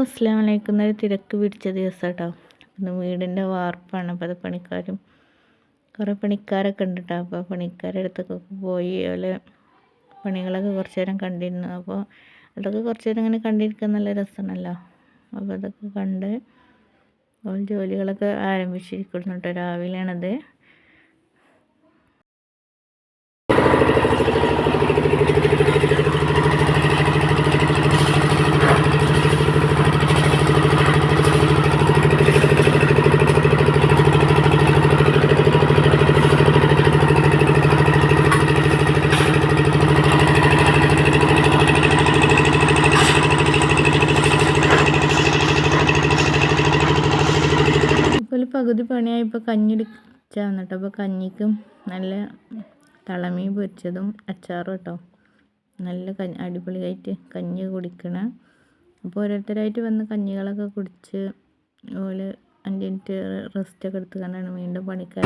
അസ്സലാമു അലൈക്കും. ഒരു തിരക്ക് പിടിച്ച ദിവസം കേട്ടോ. ഇന്ന് വീടിൻ്റെ വാർപ്പാണ്. അപ്പോൾ അത് പണിക്കാരും കുറേ പണിക്കാരൊക്കെ ഉണ്ട് കേട്ടോ. അപ്പോൾ പണിക്കാരുടെ അടുത്തൊക്കെ പോയി അതുപോലെ പണികളൊക്കെ കുറച്ച് നേരം കണ്ടിരുന്നു. അപ്പോൾ അതൊക്കെ കുറച്ച് നേരം ഇങ്ങനെ കണ്ടിരിക്കാൻ നല്ല രസമാണല്ലോ. അപ്പോൾ അതൊക്കെ കണ്ട് ജോലികളൊക്കെ ആരംഭിച്ചിരിക്കുന്നു കേട്ടോ. രാവിലെയാണത്. ഇപ്പോൾ പകുതി പണിയായി. ഇപ്പോൾ കഞ്ഞി എടുച്ചാന്ന് കേട്ടോ. അപ്പോൾ കഞ്ഞിക്കും നല്ല തളമീൻ പൊരിച്ചതും അച്ചാറും കേട്ടോ. നല്ല അടിപൊളിയായിട്ട് കഞ്ഞി കുടിക്കണം. അപ്പോൾ ഓരോരുത്തരായിട്ട് വന്ന് കഞ്ഞികളൊക്കെ കുടിച്ച് അതുപോലെ 5 മിനിറ്റ് റെസ്റ്റൊക്കെ എടുത്ത് കണ്ടാണ് വീണ്ടും പണിക്കാർ.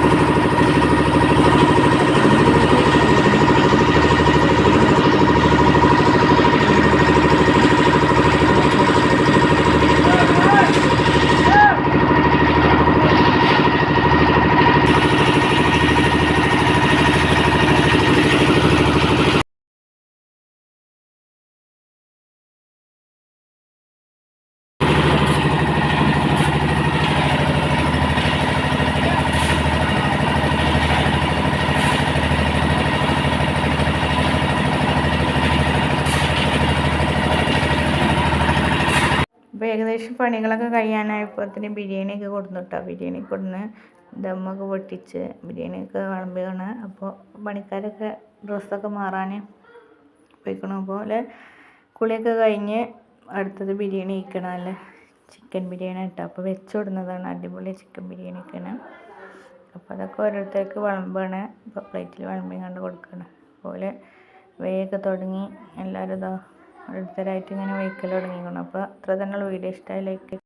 അപ്പോൾ ഏകദേശം പണികളൊക്കെ കഴിയാനായപ്പോഴത്തേന് ബിരിയാണിയൊക്കെ കൊടുന്നു കേട്ടോ. ബിരിയാണി കൊടുന്ന് ദമ്മൊക്കെ പൊട്ടിച്ച് ബിരിയാണിയൊക്കെ വിളമ്പുകയാണ്. അപ്പോൾ പണിക്കാരൊക്കെ ഡ്രസ്സൊക്കെ മാറാൻ പോയിക്കണം. അതുപോലെ കുളിയൊക്കെ കഴിഞ്ഞ് അടുത്തത് ബിരിയാണി കഴിക്കണം. നല്ല ചിക്കൻ ബിരിയാണി കേട്ടോ. അപ്പോൾ വെച്ച് കൊടുക്കുന്നതാണ്. അടിപൊളി ചിക്കൻ ബിരിയാണിയൊക്കെയാണ്. അപ്പോൾ അതൊക്കെ ഓരോരുത്തർക്ക് വിളമ്പാണ്. ഇപ്പോൾ പ്ലേറ്റിൽ വിളമ്പി കണ്ട് കൊടുക്കണം. അതുപോലെ വേഗം തുടങ്ങി എല്ലാവരും ഓരോരുത്തരായിട്ട് ഇങ്ങനെ വയ്ക്കൽ തുടങ്ങിക്കണം. അപ്പോൾ അത്ര തന്നെയുള്ള വീഡിയോ ഇഷ്ടമായി ലൈക്ക്